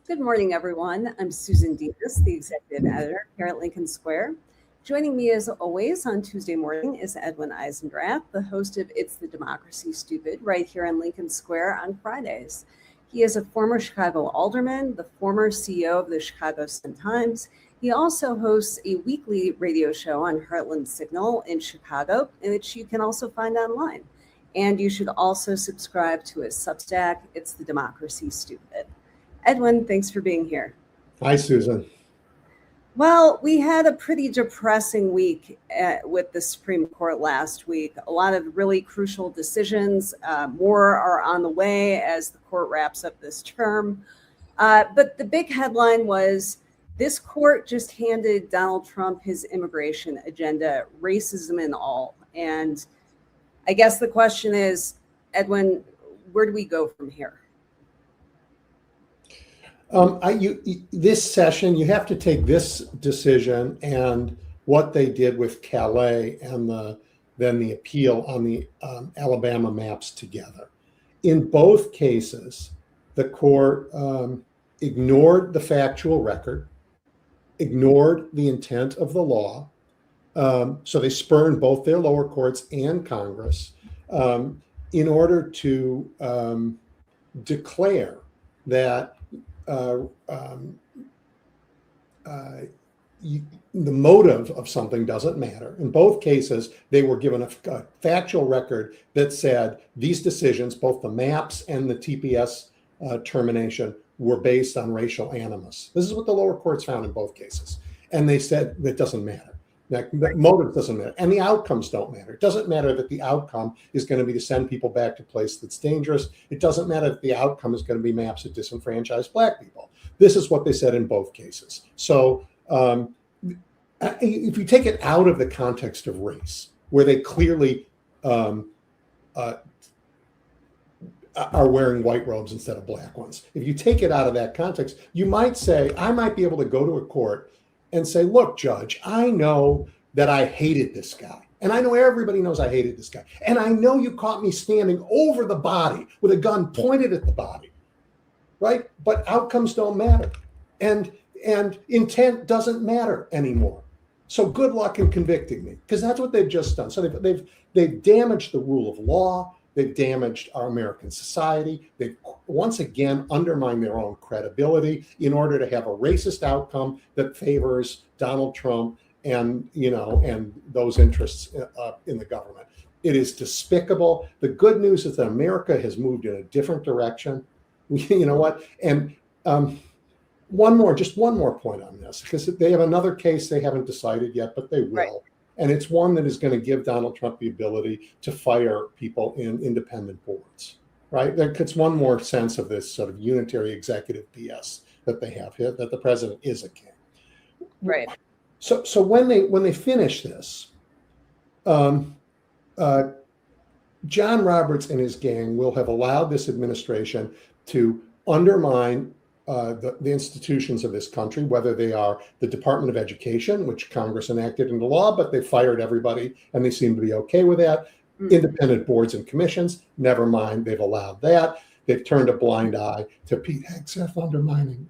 Good morning, everyone. I'm Susan Demas, the executive editor here at Lincoln Square. Joining me as always on Tuesday morning is Edwin Eisendrath, the host of It's the Democracy Stupid, right here in Lincoln Square on Fridays. He is a former Chicago alderman, the former CEO of the Chicago Sun-Times. He also hosts a weekly radio show on Heartland Signal in Chicago, which you can also find online. And you should also subscribe to his Substack, It's the Democracy Stupid. Edwin, thanks for being here. Hi, Susan. Well, we had a pretty depressing week with the Supreme Court last week. A lot of really crucial decisions. More are on the way as the court wraps up this term. But the big headline was this court just handed Donald Trump his immigration agenda, racism and all. And I guess the question is, Edwin, where do we go from here? This session, you have to take this decision and what they did with Calais and then the appeal on the Alabama maps together. In both cases, the court ignored the factual record, ignored the intent of the law. So they spurned both their lower courts and Congress in order to declare that the motive of something doesn't matter. In both cases, they were given a factual record that said these decisions, both the maps and the TPS termination, were based on racial animus. This is what the lower courts found in both cases. And they said that doesn't matter. That motive doesn't matter. And the outcomes don't matter. It doesn't matter that the outcome is going to be to send people back to a place that's dangerous. It doesn't matter that the outcome is going to be maps that disenfranchise Black people. This is what they said in both cases. So if you take it out of the context of race, where they clearly are wearing white robes instead of black ones, if you take it out of that context, you might say, I might be able to go to a court and say, look, Judge, I know that I hated this guy. And I know everybody knows I hated this guy. And I know you caught me standing over the body with a gun pointed at the body, right? But outcomes don't matter. And intent doesn't matter anymore. So good luck in convicting me, because that's what they've just done. So they've damaged the rule of law. They've damaged our American society. They've once again undermined their own credibility in order to have a racist outcome that favors Donald Trump and those interests in the government. It is despicable. The good news is that America has moved in a different direction. You know what? And one more point on this, because they have another case they haven't decided yet, but they will. Right. And it's one that is going to give Donald Trump the ability to fire people in independent boards, right? It's one more sense of this sort of unitary executive BS that they have here, that the president is a king. Right. So when they finish this, John Roberts and his gang will have allowed this administration to undermine the institutions of this country, whether they are the Department of Education, which Congress enacted into law, but they fired everybody and they seem to be okay with that. Independent boards and commissions, never mind, they've allowed that. They've turned a blind eye to Pete Hegseth undermining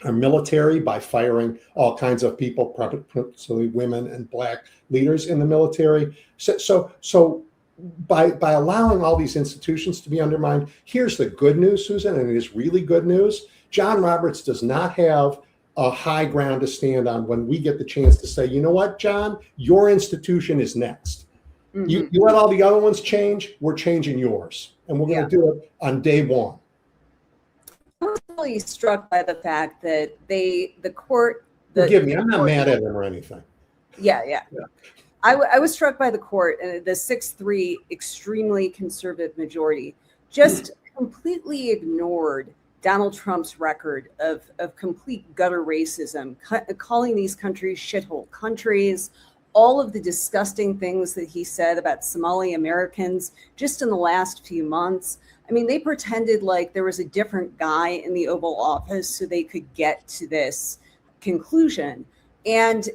our military by firing all kinds of people, principally women and Black leaders in the military. So by allowing all these institutions to be undermined, here's the good news, Susan, and it is really good news. John Roberts does not have a high ground to stand on when we get the chance to say, you know what, John, your institution is next. Mm-hmm. You let all the other ones change, we're changing yours. And we're going to do it on day one. I was really struck by the fact that the court... Forgive me, I'm not mad at him or anything. Yeah. I was struck by the court, the 6-3 extremely conservative majority just completely ignored Donald Trump's record of complete gutter racism, calling these countries shithole countries, all of the disgusting things that he said about Somali Americans just in the last few months. I mean, they pretended like there was a different guy in the Oval Office so they could get to this conclusion. And,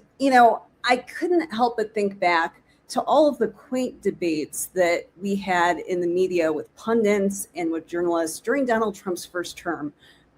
I couldn't help but think back to all of the quaint debates that we had in the media with pundits and with journalists during Donald Trump's first term,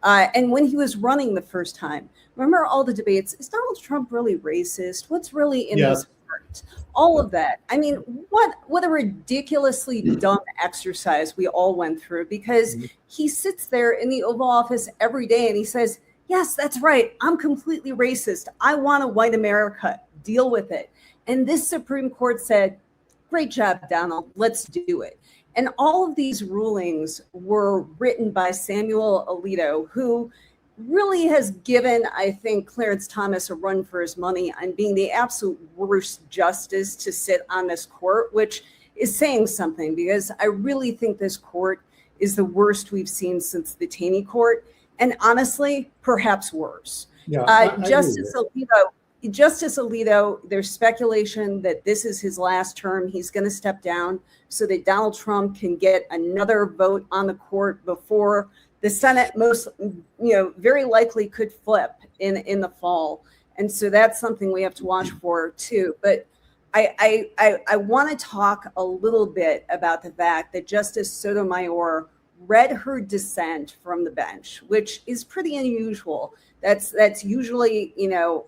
And when he was running the first time, remember all the debates, is Donald Trump really racist? What's really in his heart? All of that. I mean, what a ridiculously dumb exercise we all went through, because he sits there in the Oval Office every day and he says, yes, that's right, I'm completely racist. I want a white America. Deal with it. And this Supreme Court said, great job, Donald, let's do it. And all of these rulings were written by Samuel Alito, who really has given, I think, Clarence Thomas a run for his money on being the absolute worst justice to sit on this court, which is saying something, because I really think this court is the worst we've seen since the Taney court. And honestly, perhaps worse. Yeah, Justice Alito, there's speculation that this is his last term. He's going to step down so that Donald Trump can get another vote on the court before the Senate very likely could flip in the fall. And so that's something we have to watch for too. But I want to talk a little bit about the fact that Justice Sotomayor read her dissent from the bench, which is pretty unusual. That's usually,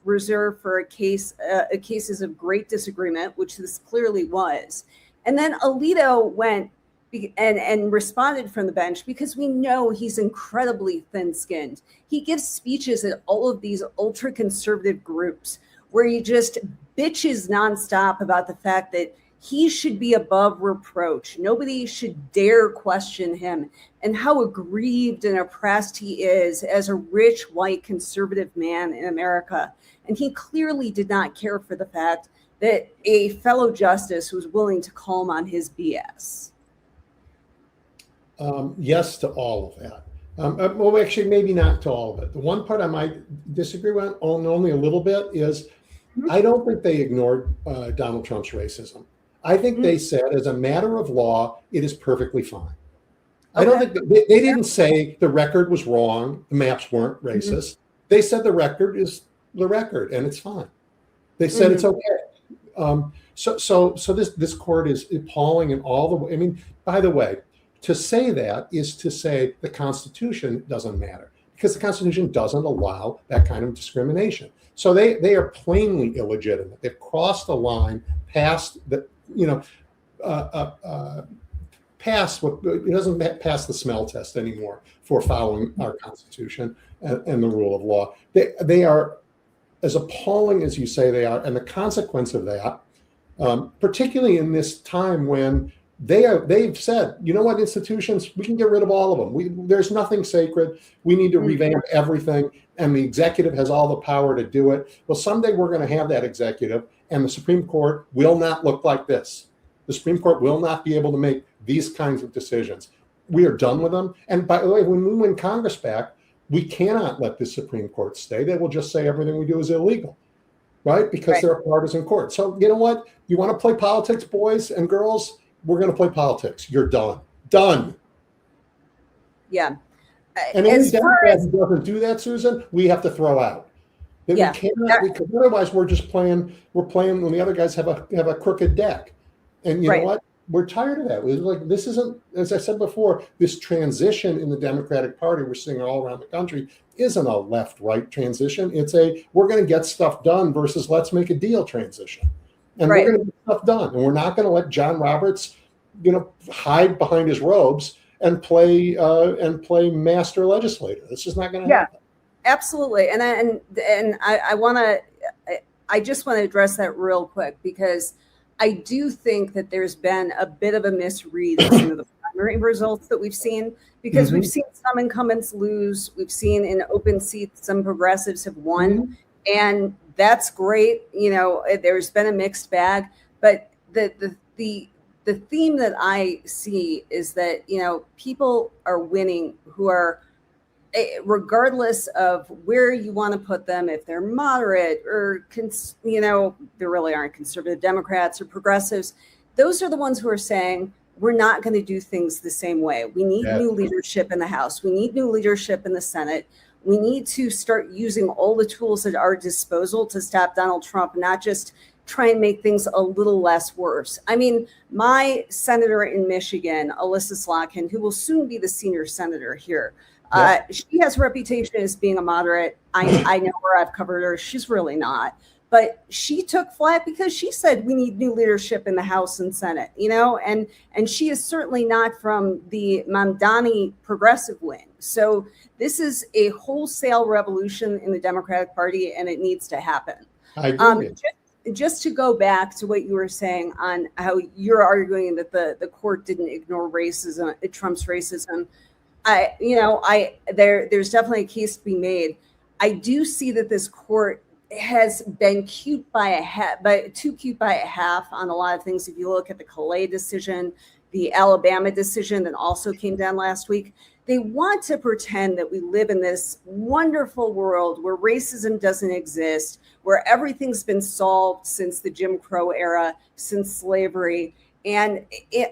reserved for cases of great disagreement, which this clearly was. And then Alito went and responded from the bench, because we know he's incredibly thin-skinned. He gives speeches at all of these ultra-conservative groups where he just bitches nonstop about the fact that he should be above reproach. Nobody should dare question him, and how aggrieved and oppressed he is as a rich, white, conservative man in America. And he clearly did not care for the fact that a fellow justice was willing to call him on his BS. Yes to all of that. Well, actually, maybe not to all of it. The one part I might disagree with only a little bit is I don't think they ignored Donald Trump's racism. I think they said, as a matter of law, it is perfectly fine. Okay. I don't think they didn't say the record was wrong, the maps weren't racist. They said the record is the record and it's fine. They said it's okay. So this court is appalling in all the way. I mean, by the way, to say that is to say the Constitution doesn't matter, because the Constitution doesn't allow that kind of discrimination. So they are plainly illegitimate. They've crossed the line past the, past what it doesn't pass the smell test anymore for following our Constitution and the rule of law. They are as appalling as you say they are, and the consequence of that, particularly in this time when they've said, you know what, institutions, we can get rid of all of them. There's nothing sacred. We need to revamp everything, and the executive has all the power to do it. Well, someday we're going to have that executive, and the Supreme Court will not look like this. The Supreme Court will not be able to make these kinds of decisions. We are done with them. And by the way, when we win Congress back, we cannot let the Supreme Court stay. They will just say everything we do is illegal, right? Because they're a partisan court. So you know what? You want to play politics, boys and girls? We're going to play politics. You're done. Done. Yeah. And any Democrat who doesn't do that, Susan, we have to throw out. We cannot, because otherwise we're just playing. We're playing when the other guys have a crooked deck, and you know what? We're tired of that. Like, this isn't, as I said before, this transition in the Democratic Party we're seeing all around the country isn't a left-right transition. It's a we're going to get stuff done versus let's make a deal transition, and we're going to get stuff done, and we're not going to let John Roberts, hide behind his robes and play master legislator. This is not going to happen. Absolutely. And I just want to address that real quick, because I do think that there's been a bit of a misread of some of the primary results that we've seen, because we've seen some incumbents lose. We've seen in open seats, some progressives have won, and that's great. There's been a mixed bag, but the theme that I see is that, people are winning who are, regardless of where you want to put them, if they're moderate or, there really aren't conservative Democrats or progressives. Those are the ones who are saying, we're not going to do things the same way. We need new leadership in the House. We need new leadership in the Senate. We need to start using all the tools at our disposal to stop Donald Trump, not just try and make things a little less worse. I mean, my senator in Michigan, Alyssa Slotkin, who will soon be the senior senator here, She has a reputation as being a moderate. I know her, I've covered her. She's really not. But she took flack because she said we need new leadership in the House and Senate, and she is certainly not from the Mamdani progressive wing. So this is a wholesale revolution in the Democratic Party, and it needs to happen. I agree. Just to go back to what you were saying on how you're arguing that the court didn't ignore racism, Trump's racism. There's definitely a case to be made. I do see that this court has been too cute by a half on a lot of things. If you look at the Calais decision, the Alabama decision that also came down last week, they want to pretend that we live in this wonderful world where racism doesn't exist, where everything's been solved since the Jim Crow era, since slavery. And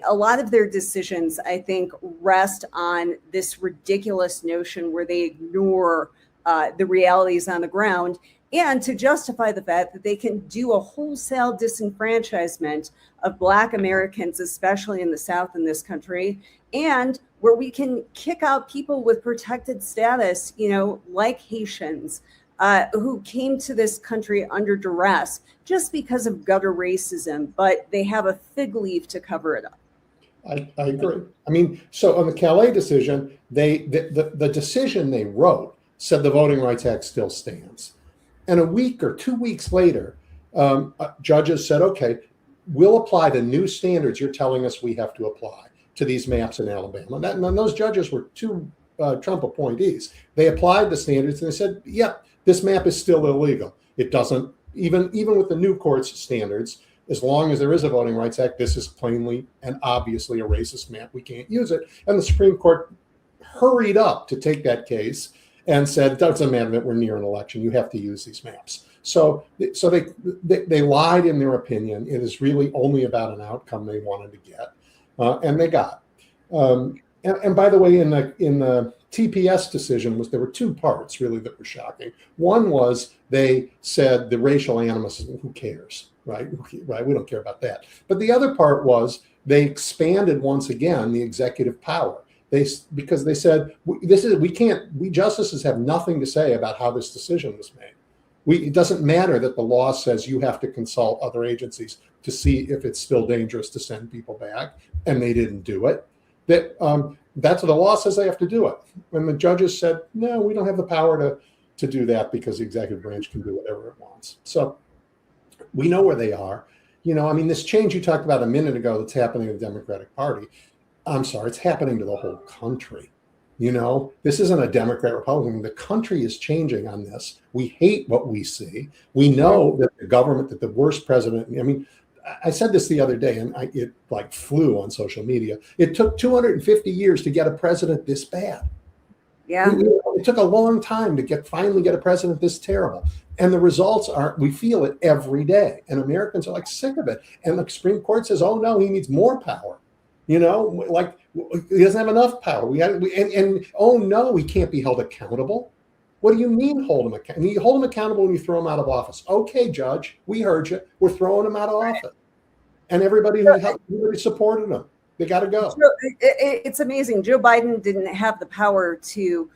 a lot of their decisions, I think, rest on this ridiculous notion where they ignore the realities on the ground, and to justify the fact that they can do a wholesale disenfranchisement of Black Americans, especially in the South in this country, and where we can kick out people with protected status, like Haitians, who came to this country under duress just because of gutter racism, but they have a fig leaf to cover it up. I agree. I mean, so on the Calais decision, the decision they wrote said the Voting Rights Act still stands. And a week or 2 weeks later, judges said, okay, we'll apply the new standards you're telling us we have to apply to these maps in Alabama. And those judges were two Trump appointees. They applied the standards and they said, yep, this map is still illegal. It doesn't, even with the new court's standards, as long as there is a Voting Rights Act, this is plainly and obviously a racist map. We can't use it. And the Supreme Court hurried up to take that case and said, doesn't matter that we're near an election. You have to use these maps. So they lied in their opinion. It is really only about an outcome they wanted to get, and they got. And by the way, in the TPS decision there were two parts really that were shocking. One was they said the racial animus, who cares, right? Right, we don't care about that. But the other part was they expanded once again the executive power. Because they said we justices have nothing to say about how this decision was made. It doesn't matter that the law says you have to consult other agencies to see if it's still dangerous to send people back, and they didn't do it. That's what the law says they have to do it. And the judges said, no, we don't have the power to do that because the executive branch can do whatever it wants. So we know where they are. This change you talked about a minute ago that's happening in the Democratic Party, I'm sorry, it's happening to the whole country. This isn't a Democrat Republican. The country is changing on this. We hate what we see. We know that that the worst president, I said this the other day and it flew on social media. It took 250 years to get a president this bad. Yeah. It took a long time to finally get a president this terrible. And the results we feel it every day. And Americans are sick of it. And the Supreme Court says, oh no, he needs more power. He doesn't have enough power. Oh no, he can't be held accountable. What do you mean hold him accountable? You hold him accountable when you throw him out of office. Okay, Judge, we heard you. We're throwing him out of office. And everybody supported him. They got to go. It's amazing. Joe Biden didn't have the power to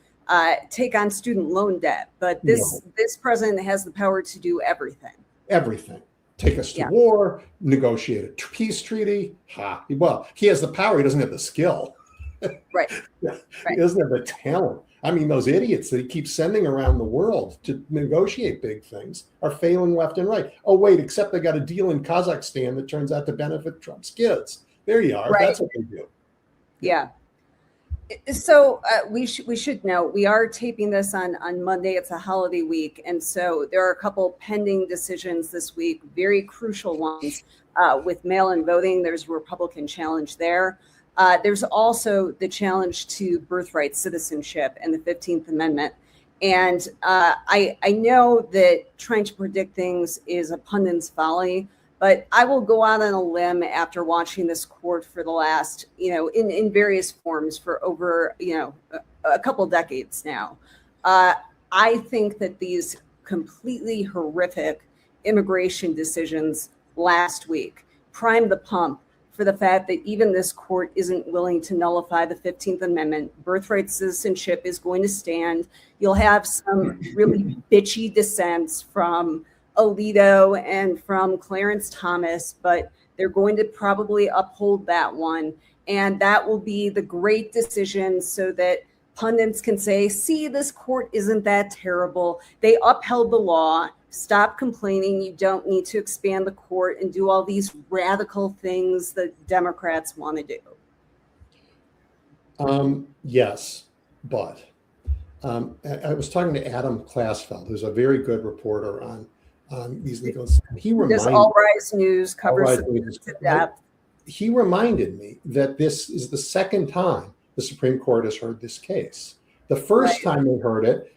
take on student loan debt, but this president has the power to do everything. Everything. Take us to war, negotiate a peace treaty. Well, he has the power. He doesn't have the skill. Right. He doesn't have the talent. Those idiots that he keeps sending around the world to negotiate big things are failing left and right. Oh, wait, except they got a deal in Kazakhstan that turns out to benefit Trump's kids. There you are. Right. That's what they do. Yeah. So we should know we are taping this on Monday. It's a holiday week. And so there are a couple pending decisions this week, very crucial ones with mail-in voting. There's a Republican challenge there. There's also the challenge to birthright citizenship and the 15th Amendment. And I know that trying to predict things is a pundit's folly, but I will go out on a limb after watching this court for the last, in various forms for over, a couple decades now. I think that these completely horrific immigration decisions last week primed the pump for the fact that even this court isn't willing to nullify the 15th Amendment. Birthright citizenship is going to stand. You'll have some really bitchy dissents from Alito and from Clarence Thomas, but they're going to probably uphold that one. And that will be the great decision so that pundits can say, see, this court isn't that terrible. They upheld the law. Stop complaining. You don't need to expand the court and do all these radical things that Democrats want to do. Yes, but I was talking to Adam Klasfeld, who's a very good reporter on these legal. He reminded All Rise News covers the depth. He reminded me that this is the second time the Supreme Court has heard this case. The first time they heard it,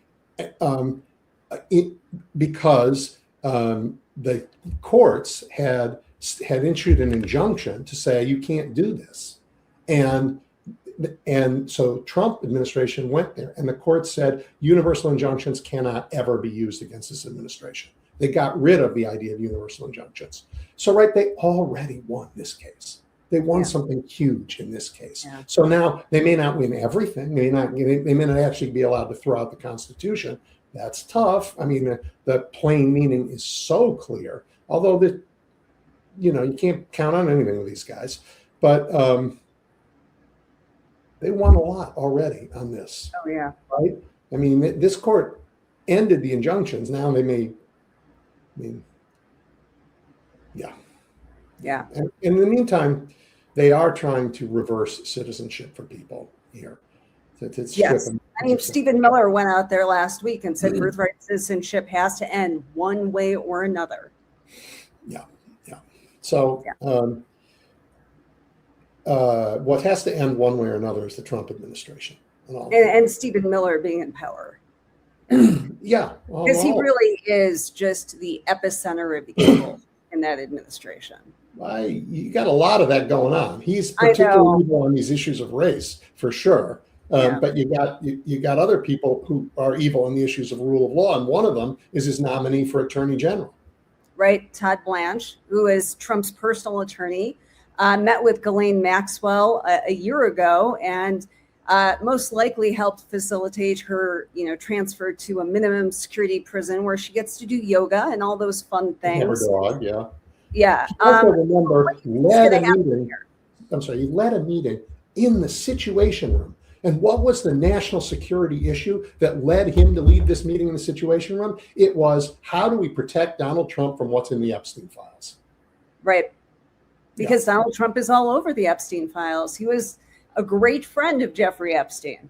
because the courts had issued an injunction to say you can't do this, and so Trump administration went there, and the court said universal injunctions cannot ever be used against this administration. They got rid of the idea of universal injunctions. So they already won this case. They won something huge in this case. Yeah. So now they may not win everything. They may not actually be allowed to throw out the Constitution. That's tough. I mean, the plain meaning is so clear. Although you can't count on anything with these guys. But they won a lot already on this. Oh yeah. Right. I mean, this court ended the injunctions. Now they may. Yeah. And in the meantime, they are trying to reverse citizenship for people here. Yes. I mean, Stephen Miller went out there last week and said birthright citizenship has to end one way or another. Yeah. So what has to end one way or another is the Trump administration. And Stephen Miller being in power. Yeah. Because he really is just the epicenter of evil in that administration. You got a lot of that going on. He's particularly evil on these issues of race, for sure. But you got other people who are evil on the issues of rule of law, and one of them is his nominee for attorney general. Right, Todd Blanche, who is Trump's personal attorney, met with Ghislaine Maxwell a year ago, and most likely helped facilitate her, transfer to a minimum security prison where she gets to do yoga and all those fun things. Never dog, yeah. Yeah. Remember, he led a meeting in the Situation Room. And what was the national security issue that led him to lead this meeting in the Situation Room? It was, how do we protect Donald Trump from what's in the Epstein files? Right. Because Donald Trump is all over the Epstein files. He was a great friend of Jeffrey Epstein.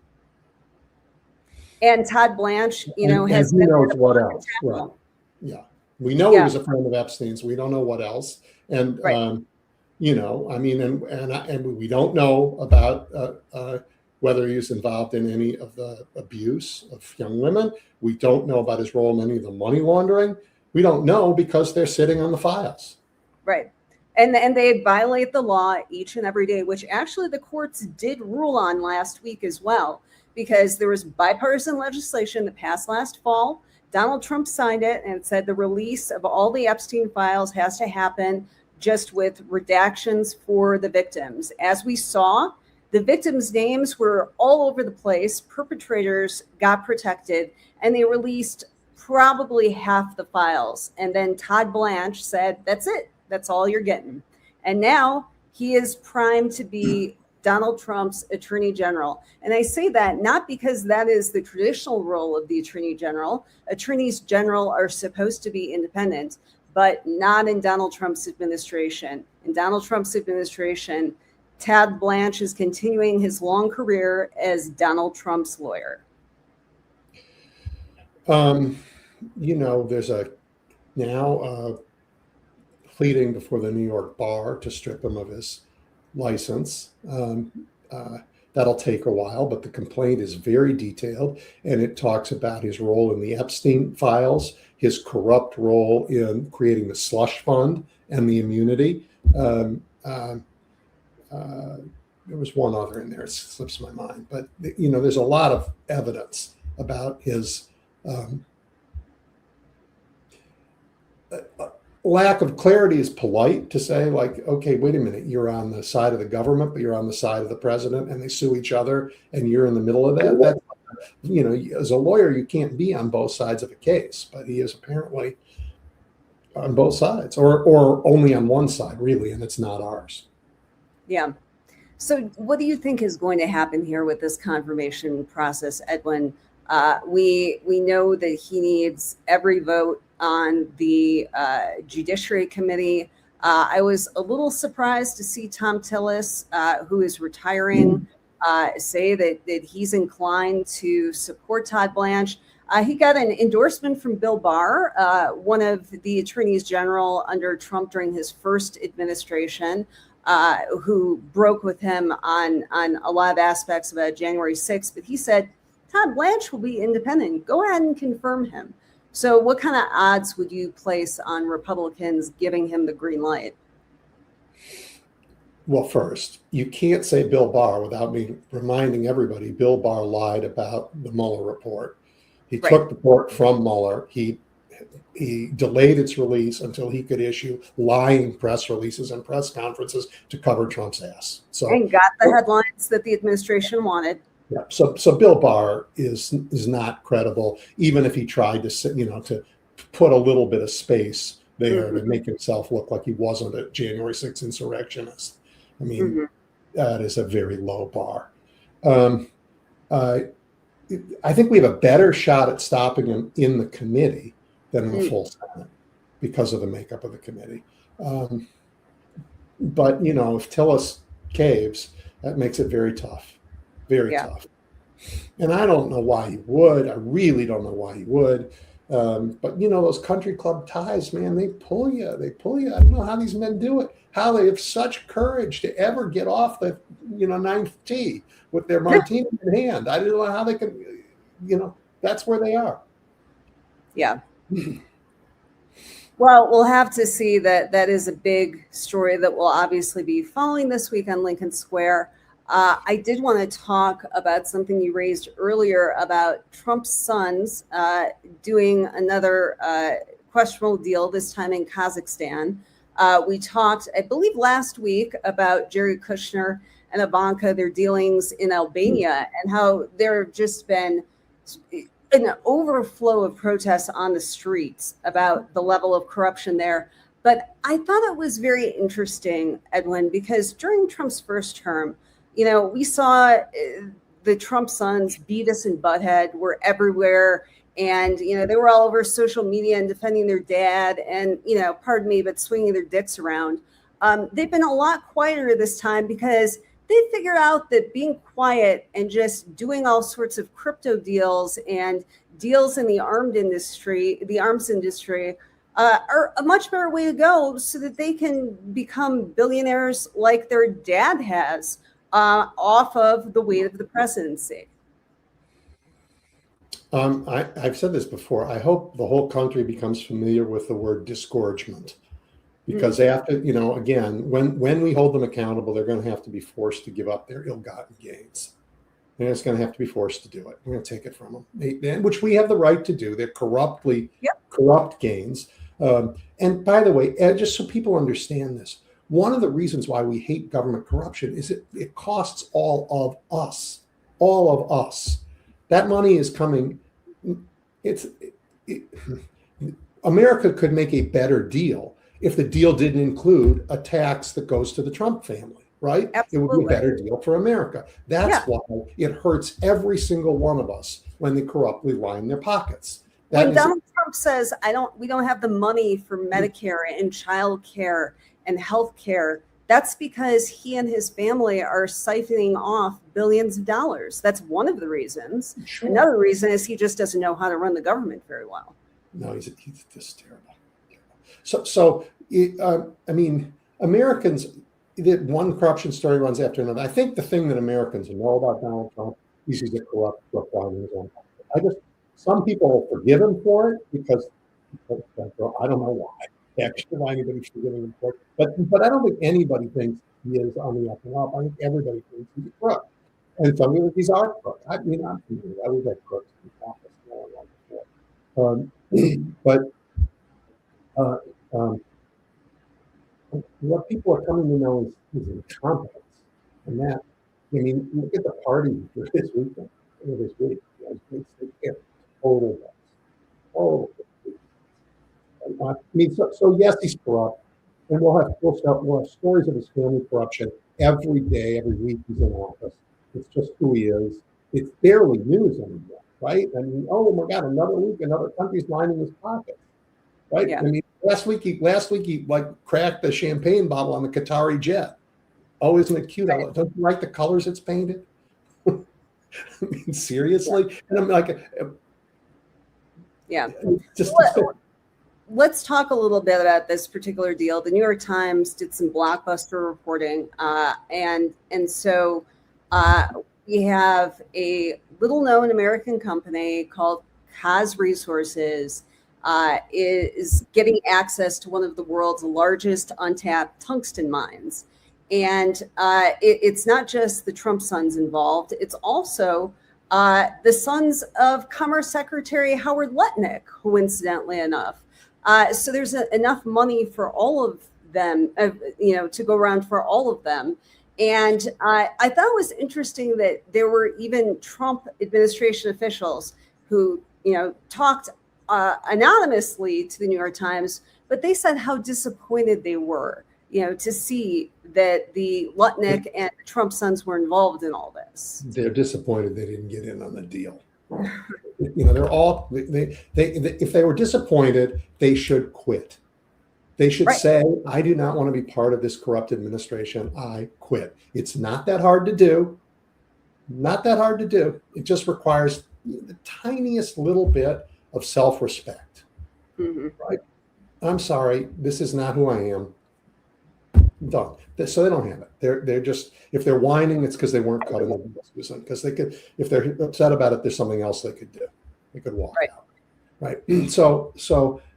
And Todd Blanche, has been. Who knows what else? Well, yeah. We know he was a friend of Epstein's. We don't know what else. And, we don't know about whether he was involved in any of the abuse of young women. We don't know about his role in any of the money laundering. We don't know because they're sitting on the files. Right. And they violate the law each and every day, which actually the courts did rule on last week as well, because there was bipartisan legislation that passed last fall. Donald Trump signed it, and it said the release of all the Epstein files has to happen just with redactions for the victims. As we saw, the victims' names were all over the place. Perpetrators got protected, and they released probably half the files. And then Todd Blanche said, that's it. That's all you're getting. And now he is primed to be Donald Trump's attorney general. And I say that not because that is the traditional role of the attorney general. Attorneys general are supposed to be independent, but not in Donald Trump's administration. In Donald Trump's administration, Todd Blanche is continuing his long career as Donald Trump's lawyer. There's now pleading before the New York bar to strip him of his license. That'll take a while, but the complaint is very detailed, and it talks about his role in the Epstein files, his corrupt role in creating the slush fund and the immunity. There was one other in there, it slips my mind, but there's a lot of evidence about his lack of clarity is polite to say, like, okay, wait a minute, you're on the side of the government, but you're on the side of the president, and they sue each other, and you're in the middle of that. That's, you know, as a lawyer, you can't be on both sides of a case, but he is apparently on both sides, or only on one side, really, and it's not ours. Yeah. So what do you think is going to happen here with this confirmation process, Edwin? We know that he needs every vote on the Judiciary Committee. I was a little surprised to see Tom Tillis, who is retiring, say that he's inclined to support Todd Blanche. He got an endorsement from Bill Barr, one of the attorneys general under Trump during his first administration, who broke with him on a lot of aspects about January 6th. But he said, Todd Blanche will be independent. Go ahead and confirm him. So what kind of odds would you place on Republicans giving him the green light? Well, first, you can't say Bill Barr without me reminding everybody Bill Barr lied about the Mueller report. He took the report from Mueller. He delayed its release until he could issue lying press releases and press conferences to cover Trump's ass. So, and got the headlines that the administration wanted. Yeah. So Bill Barr is not credible, even if he tried to, you know, to put a little bit of space there to make himself look like he wasn't a January 6th insurrectionist. I mean, that is a very low bar. I think we have a better shot at stopping him in the committee than in the full Senate because of the makeup of the committee. But, you know, if Tillis caves, that makes it very tough. Very tough. And I don't know why he would. I really don't know why he would. But, you know, those country club ties, man, they pull you. They pull you. I don't know how these men do it, how they have such courage to ever get off the, you know, ninth tee with their martini in hand. I don't know how they can, you know, that's where they are. Yeah. Well, we'll have to see. That is a big story that we'll obviously be following this week on Lincoln Square. I did want to talk about something you raised earlier about Trump's sons doing another questionable deal, this time in Kazakhstan. We talked, I believe, last week about Jared Kushner and Ivanka, their dealings in Albania, and how there have just been an overflow of protests on the streets about the level of corruption there. But I thought it was very interesting, Edwin, because during Trump's first term, you know, we saw the Trump sons, Beavis and Butthead, were everywhere. And, you know, they were all over social media and defending their dad and, you know, pardon me, but swinging their dicks around. They've been a lot quieter this time because they figured out that being quiet and just doing all sorts of crypto deals and deals in the arms industry, are a much better way to go so that they can become billionaires like their dad has. Off of the weight of the presidency. I've said this before. I hope the whole country becomes familiar with the word disgorgement, because after, you know, again, when we hold them accountable, they're going to have to be forced to give up their ill-gotten gains. They're just going to have to be forced to do it. We're going to take it from them, which we have the right to do. They're corrupt gains. And by the way, just so people understand this, one of the reasons why we hate government corruption is it costs all of us. All of us. That money is coming. America could make a better deal if the deal didn't include a tax that goes to the Trump family, right? Absolutely. It would be a better deal for America. That's why it hurts every single one of us when they corruptly line their pockets. When Donald Trump says, we don't have the money for Medicare and child care and health care, that's because he and his family are siphoning off billions of dollars. That's one of the reasons. Sure. Another reason is he just doesn't know how to run the government very well. No, he's just terrible. So I mean, Americans, one corruption story runs after another. I think the thing that Americans know about Donald Trump is he's a corrupt lining his own pocket. Some people will forgive him for it because I don't know why. Actually, why anybody should forgive him for it. But I don't think anybody thinks he is on the up and up. I think everybody thinks he's a crook. And some people think he's our crook. I mean, I was that crook in the office before. what people are coming to know is incompetence. And that, I mean, look at the party for this weekend, or this week. They get total loss. Oh, I mean, so yes, he's corrupt, and we'll have stories of his family corruption every day, every week he's in office. It's just who he is. It's barely news anymore, right? I mean, oh my God, another week, another country's lining his pockets, right? Yeah. I mean, last week he like cracked the champagne bottle on the Qatari jet. Oh, isn't it cute? Right. Don't you like the colors it's painted? I mean, seriously? Yeah. And I'm like, yeah. Let's talk a little bit about this particular deal. The New York Times did some blockbuster reporting, and so we have a little-known American company called Kaz Resources is getting access to one of the world's largest untapped tungsten mines. And it's not just the Trump sons involved, it's also the sons of Commerce Secretary Howard Lutnick, who incidentally enough. So there's enough money for all of them, to go around for all of them. And I thought it was interesting that there were even Trump administration officials who, talked anonymously to the New York Times, but they said how disappointed they were, to see that the Lutnick and the Trump sons were involved in all this. They're disappointed they didn't get in on the deal. They're all if they were disappointed, they should quit. They should say, I do not want to be part of this corrupt administration. I quit. It's not that hard to do. Not that hard to do. It just requires the tiniest little bit of self-respect. Mm-hmm. Right? I'm sorry, this is not who I am. Done. So they don't have it. They're just, if they're whining, it's because they weren't cutting the deal, Susan. Because they could, if they're upset about it, there's something else they could do. They could walk out. Right. So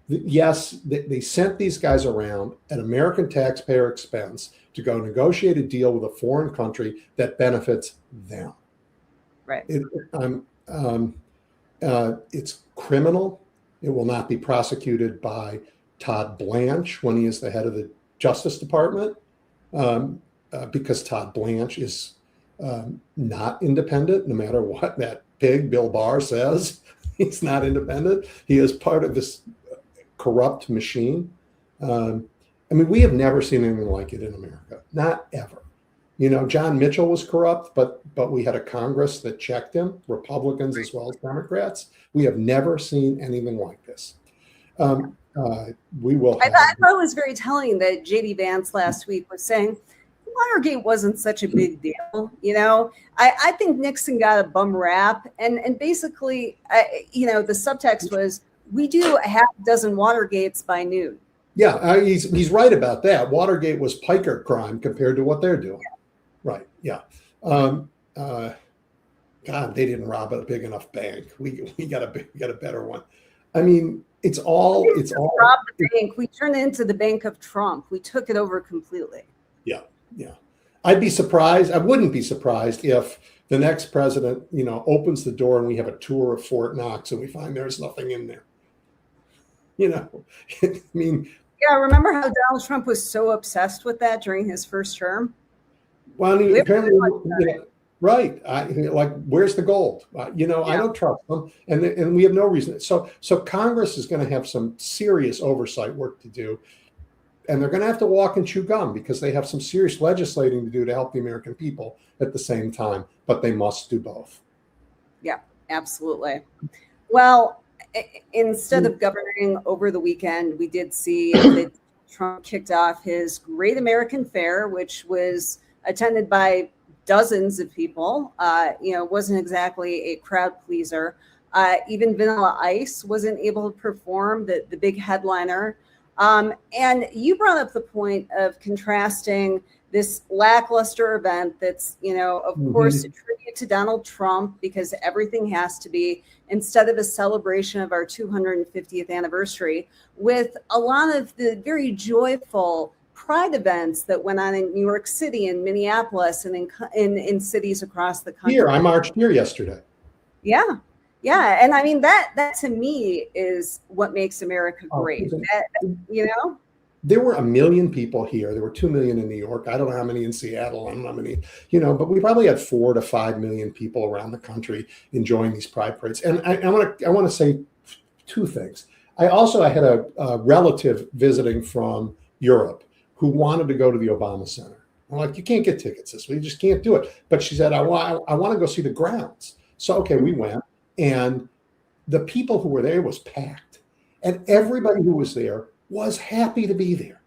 yes, they sent these guys around at American taxpayer expense to go negotiate a deal with a foreign country that benefits them. Right. It's criminal. It will not be prosecuted by Todd Blanche when he is the head of the Justice Department, because Todd Blanche is not independent, no matter what that pig Bill Barr says. He's not independent. He is part of this corrupt machine. We have never seen anything like it in America, not ever. John Mitchell was corrupt, but we had a Congress that checked him, Republicans as well as Democrats. We have never seen anything like this. We will. I thought it was very telling that J.D. Vance last week was saying Watergate wasn't such a big deal. I think Nixon got a bum rap, and basically, the subtext was we do a half dozen Watergates by noon. Yeah, he's right about that. Watergate was piker crime compared to what they're doing. Yeah. Right. Yeah. God, they didn't rob a big enough bank. We got a better one. I mean, it's all rob the bank. We turned it into the Bank of Trump. We took it over completely. Yeah. I'd be surprised. I wouldn't be surprised if the next president, opens the door and we have a tour of Fort Knox and we find there's nothing in there. I mean. Yeah, remember how Donald Trump was so obsessed with that during his first term? Well, apparently, right. Where's the gold? I don't trust them, and we have no reason. So Congress is going to have some serious oversight work to do, and they're going to have to walk and chew gum because they have some serious legislating to do to help the American people at the same time. But they must do both. Yeah, absolutely. Well, instead of governing over the weekend, we did see that Trump kicked off his Great American Fair, which was attended by dozens of people. Wasn't exactly a crowd pleaser. Even Vanilla Ice wasn't able to perform, the big headliner. And you brought up the point of contrasting this lackluster event that's, of course, a tribute to Donald Trump because everything has to be, instead of a celebration of our 250th anniversary, with a lot of the very joyful pride events that went on in New York City and Minneapolis and in cities across the country. I marched here yesterday. Yeah. And I mean, that to me is what makes America great. There were 1 million people here. There were 2 million in New York. I don't know how many in Seattle. I don't know how many, but we probably had 4 to 5 million people around the country enjoying these pride parades. And I want to say 2 things. I had a relative visiting from Europe who wanted to go to the Obama Center. I'm like, you can't get tickets this week. You just can't do it. But she said, I want to go see the grounds. So, okay, we went. And the people who were there was packed. And everybody who was there was happy to be there.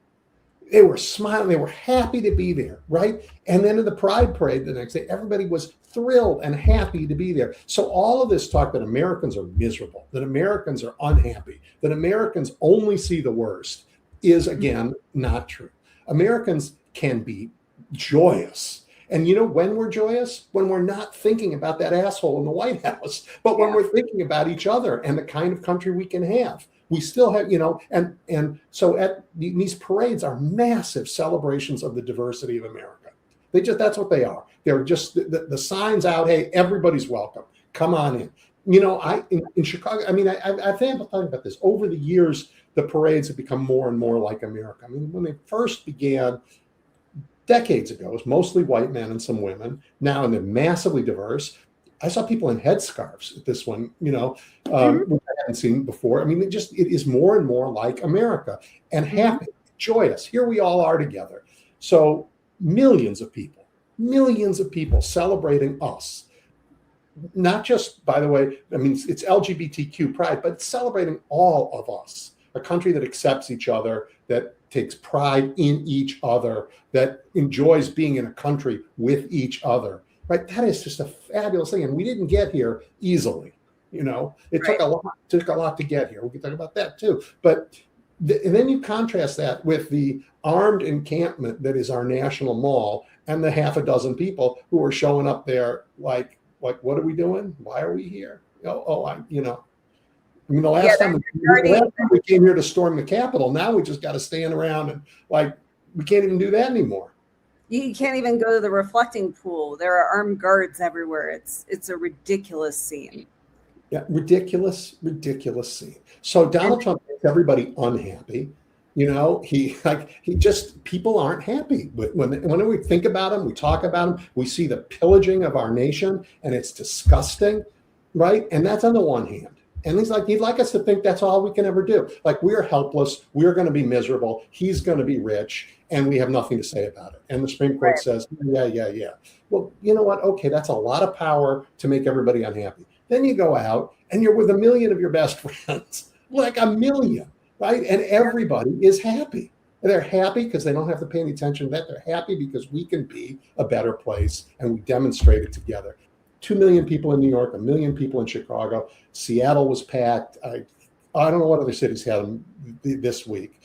They were smiling. They were happy to be there, right? And then in the Pride Parade the next day, everybody was thrilled and happy to be there. So all of this talk that Americans are miserable, that Americans are unhappy, that Americans only see the worst is, again, not true. Americans can be joyous. And when we're joyous? When we're not thinking about that asshole in the White House, but when we're thinking about each other and the kind of country we can have. We still have, and so at these parades are massive celebrations of the diversity of America. That's what they are. They're just the signs out. Hey, everybody's welcome. Come on in. In Chicago, I've been talking about this over the years. The parades have become more and more like America. When they first began decades ago, it was mostly white men and some women. Now, and they're massively diverse. I saw people in headscarves at this one, which I hadn't seen before. It is more and more like America and happy, joyous. Here we all are together. So millions of people celebrating us. Not just, by the way, it's LGBTQ pride, but it's celebrating all of us. A country that accepts each other, that takes pride in each other, that enjoys being in a country with each other. Right, that is just a fabulous thing, and we didn't get here easily. It took a lot to get here. We can talk about that too. But and then you contrast that with the armed encampment that is our national mall, and the half a dozen people who are showing up there like what are we doing? Why are we here? The last time we came here to storm the Capitol. Now we just got to stand around and we can't even do that anymore. You can't even go to the reflecting pool. There are armed guards everywhere. It's a ridiculous scene. Yeah, ridiculous scene. So Donald Trump makes everybody unhappy. People aren't happy. When we think about him, we talk about him, we see the pillaging of our nation, and it's disgusting, right? And that's on the one hand. And he'd like us to think that's all we can ever do. We're helpless. We're going to be miserable. He's going to be rich. And we have nothing to say about it. And the Supreme Court says, yeah. Well, you know what? Okay, that's a lot of power to make everybody unhappy. Then you go out and you're with 1 million of your best friends, 1 million, right? And everybody is happy. And they're happy because they don't have to pay any attention to that. They're happy because we can be a better place and we demonstrate it together. 2 million people in New York, 1 million people in Chicago. Seattle was packed. I don't know what other cities had them this week.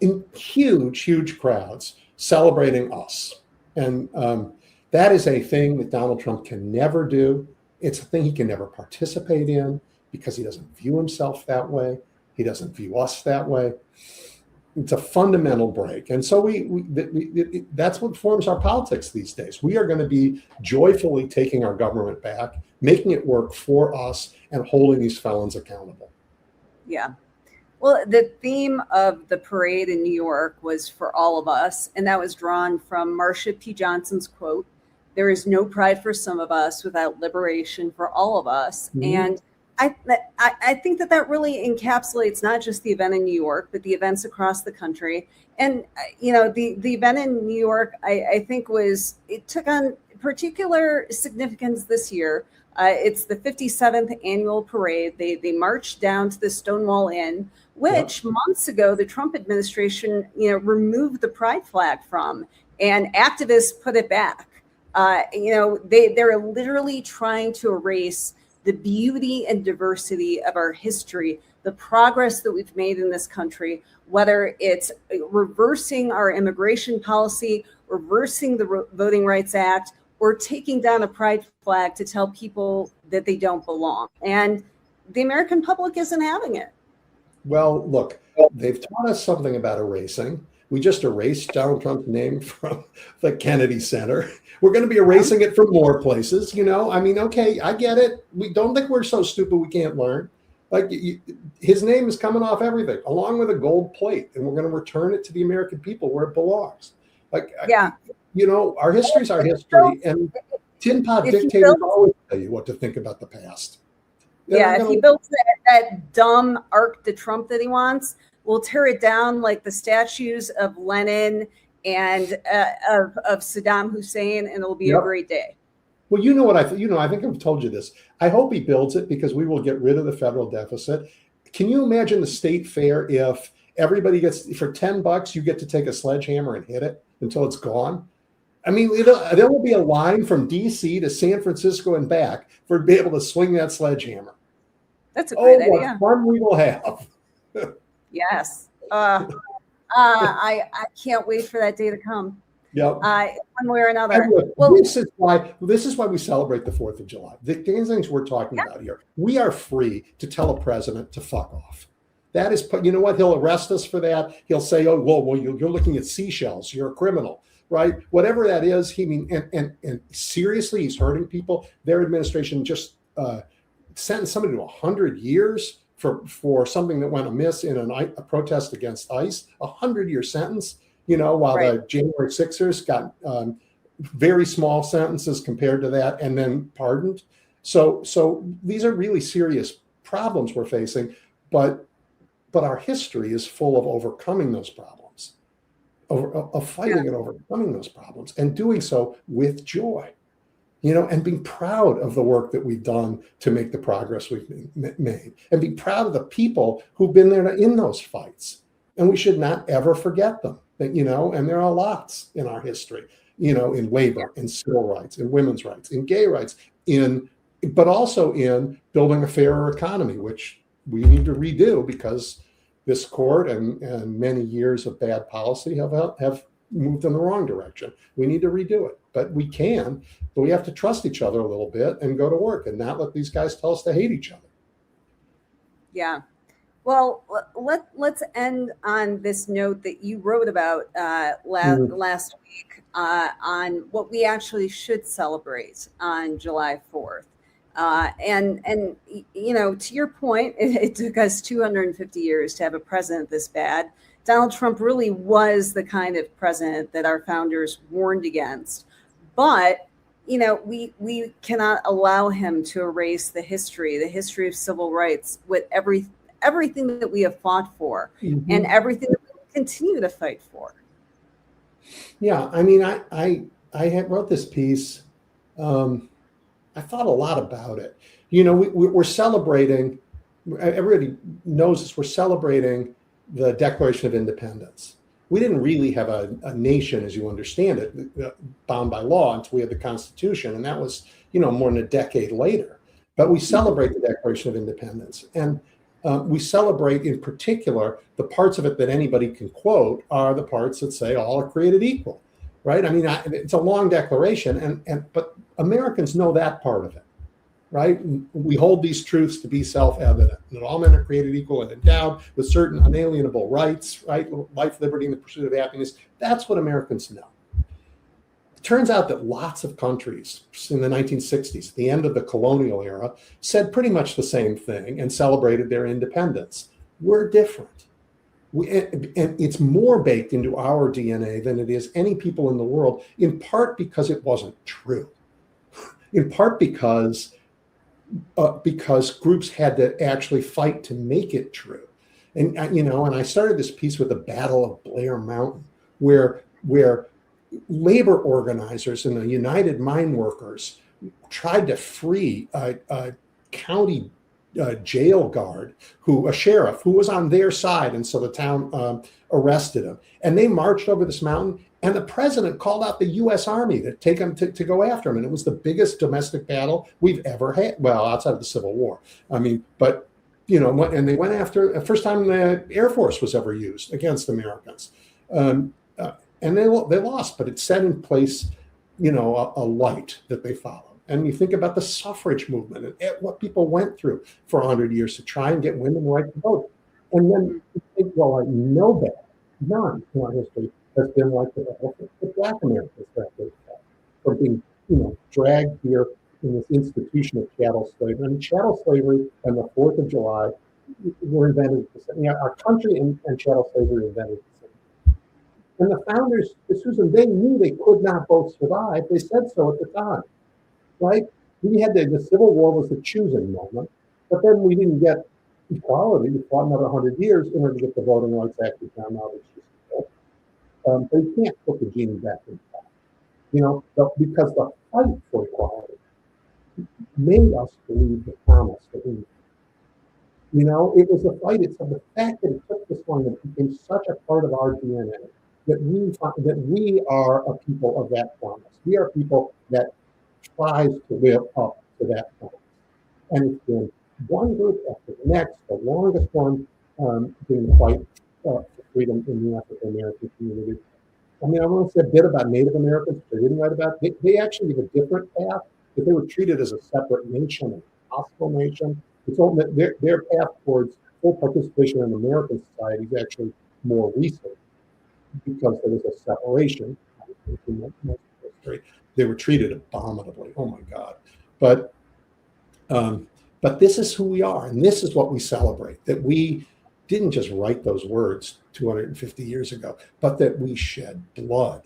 In huge crowds celebrating us. And that is a thing that Donald Trump can never do. It's a thing he can never participate in because he doesn't view himself that way. He doesn't view us that way. It's a fundamental break. And so that's what forms our politics these days. We are going to be joyfully taking our government back, making it work for us, and holding these felons accountable. Yeah. Well, the theme of the parade in New York was for all of us, and that was drawn from Marsha P. Johnson's quote, "There is no pride for some of us without liberation for all of us." Mm-hmm. And I think that really encapsulates not just the event in New York, but the events across the country. And, the event in New York, I think it took on particular significance this year. It's the 57th annual parade. They marched down to the Stonewall Inn, which months ago the Trump administration, removed the pride flag from, and activists put it back. They're literally trying to erase the beauty and diversity of our history, the progress that we've made in this country, whether it's reversing our immigration policy, reversing the Voting Rights Act, or taking down a pride flag to tell people that they don't belong. And the American public isn't having it. Well, look, they've taught us something about erasing. We just erased Donald Trump's name from the Kennedy Center. We're going to be erasing it from more places, Okay, I get it. We don't think we're so stupid we can't learn. Like his name is coming off everything, along with a gold plate, and we're going to return it to the American people where it belongs. Like, Yeah. Our history is our history, and tin pot dictators always tell you what to think about the past. If he builds that dumb Arc de Trump that he wants, we'll tear it down like the statues of Lenin and of Saddam Hussein, and it'll be a great day. Well, you know what I think I've told you this. I hope he builds it because we will get rid of the federal deficit. Can you imagine the state fair if everybody gets, for $10, you get to take a sledgehammer and hit it until it's gone? I mean, there will be a line from DC to San Francisco and back for to be able to swing that sledgehammer. That's a great idea. What fun we will have. Yes. I can't wait for that day to come. Yep. One way or another. Well, this is why we celebrate the 4th of July. The things we're talking about here. We are free to tell a president to fuck off. That is, you know what? He'll arrest us for that. He'll say, "Oh, well, you're looking at seashells. You're a criminal." Right? Whatever that is, and seriously, he's hurting people. Their administration just sentenced somebody to 100 years for something that went amiss in a protest against ICE. 100-year sentence. While the January 6ers got very small sentences compared to that, and then pardoned. So these are really serious problems we're facing, but our history is full of overcoming those problems, of fighting and overcoming those problems, and doing so with joy, and being proud of the work that we've done to make the progress we've made, and be proud of the people who've been there in those fights. And we should not ever forget them. And there are lots in our history, in labor, in civil rights, in women's rights, in gay rights, but also in building a fairer economy, which we need to redo because this court and many years of bad policy have moved in the wrong direction. We need to redo it, but we have to trust each other a little bit and go to work and not let these guys tell us to hate each other. Yeah. Well, let's end on this note that you wrote about last week on what we actually should celebrate on July 4th. And to your point, it took us 250 years to have a president this bad. Donald Trump really was the kind of president that our founders warned against. But, we cannot allow him to erase the history of civil rights with everything that we have fought for and everything that we will continue to fight for. Yeah, I mean, I had wrote this piece. I thought a lot about it. We're celebrating, everybody knows this, we're celebrating the Declaration of Independence. We didn't really have a nation, as you understand it, bound by law until we had the Constitution. And that was, more than a decade later. But we celebrate the Declaration of Independence. And we celebrate, in particular, the parts of it that anybody can quote are the parts that say all are created equal, right? I mean, it's a long declaration, but Americans know that part of it, right? We hold these truths to be self-evident, that all men are created equal and endowed with certain unalienable rights, right? Life, liberty, and the pursuit of happiness. That's what Americans know. It turns out that lots of countries in the 1960s, the end of the colonial era, said pretty much the same thing and celebrated their independence. We're different. And it's more baked into our DNA than it is any people in the world, in part because it wasn't true. In part because groups had to actually fight to make it true. And I started this piece with the Battle of Blair Mountain, where labor organizers and the United Mine Workers tried to free a county jail guard, a sheriff who was on their side. And so the town arrested him. And they marched over this mountain. And the president called out the U.S. Army to take him to go after him. And it was the biggest domestic battle we've ever had. Well, outside of the Civil War. I mean, but, and they went after the first time the Air Force was ever used against Americans. And they lost, but it set in place, a light that they followed. And you think about the suffrage movement and what people went through for 100 years to try and get women the right to vote. And then you think, well, no bad, none in our history has been like the Black Americans from being, dragged here in this institution of chattel slavery. And chattel slavery and the 4th of July were invented the same. Our country and chattel slavery were invented the same. And the founders, Susan, they knew they could not both survive. They said so at the time, right? We had the Civil War was the choosing moment, but then we didn't get equality. We fought another 100 years in order to get the Voting Rights Act we found out it's just but you can't put the genie back in the pot, because the fight for equality made us believe the promise that we, it was a fight. It's the fact that it took this long and became such a part of our DNA that we are a people of that promise. We are people that tries to live up to that promise. And it's been one group after the next, the longest one being the fight for freedom in the African American community. I mean, I want to say a bit about Native Americans, which I didn't write about. They actually have a different path, but they were treated as a separate nation, a hostile nation. It's all that their path towards full participation in American society is actually more recent because there was a separation in most history. They were treated abominably. Oh my God! But this is who we are, and this is what we celebrate. That we didn't just write those words 250 years ago, but that we shed blood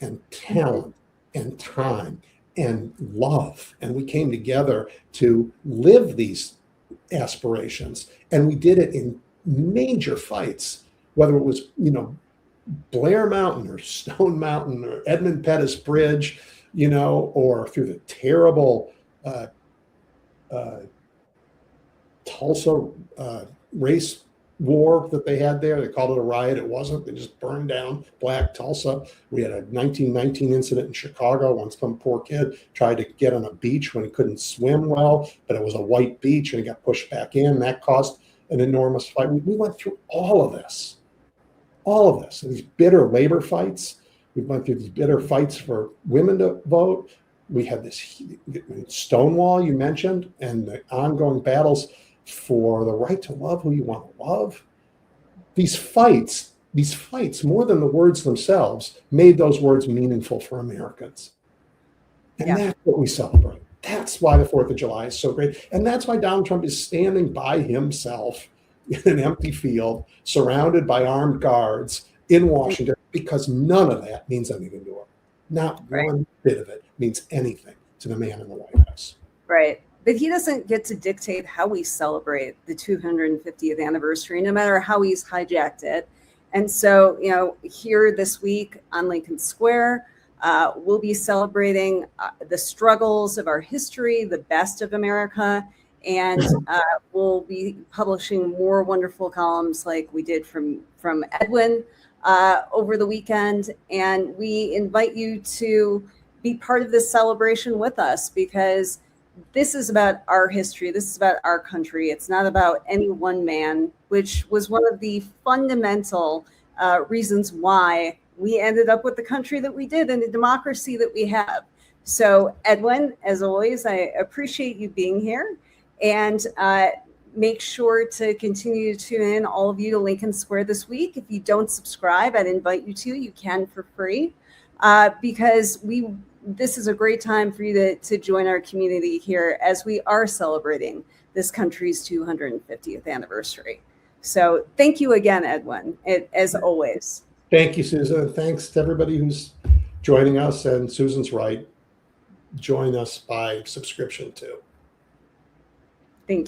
and talent and time and love, and we came together to live these aspirations, and we did it in major fights, whether it was Blair Mountain or Stone Mountain or Edmund Pettus Bridge, or through the terrible Tulsa race war that they had there. They called it a riot. It wasn't. They just burned down Black Tulsa. We had a 1919 incident in Chicago when some poor kid tried to get on a beach when he couldn't swim well, but it was a white beach and he got pushed back in. That caused an enormous fight. We went through all of this, and these bitter labor fights. We went through these bitter fights for women to vote. We had this Stonewall you mentioned, and the ongoing battles for the right to love who you want to love. These fights, more than the words themselves, made those words meaningful for Americans. And that's what we celebrate. That's why the 4th of July is so great. And that's why Donald Trump is standing by himself in an empty field, surrounded by armed guards in Washington, because none of that means anything to him. Not one bit of it means anything to the man in the White House. Right. But he doesn't get to dictate how we celebrate the 250th anniversary, no matter how he's hijacked it. And so, here this week on Lincoln Square, we'll be celebrating the struggles of our history, the best of America, and we'll be publishing more wonderful columns like we did from Edwin over the weekend. And we invite you to be part of this celebration with us, because this is about our history. This is about our country. It's not about any one man, which was one of the fundamental reasons why we ended up with the country that we did and the democracy that we have. So, Edwin, as always, I appreciate you being here, and make sure to continue to tune in, all of you, to Lincoln Square this week. If you don't subscribe, I'd invite you to. You can for free, because this is a great time for you to join our community here as we are celebrating this country's 250th anniversary. So thank you again, Edwin, as always. Thank you, Susan. Thanks to everybody who's joining us. And Susan's right. Join us by subscription too. Thank you.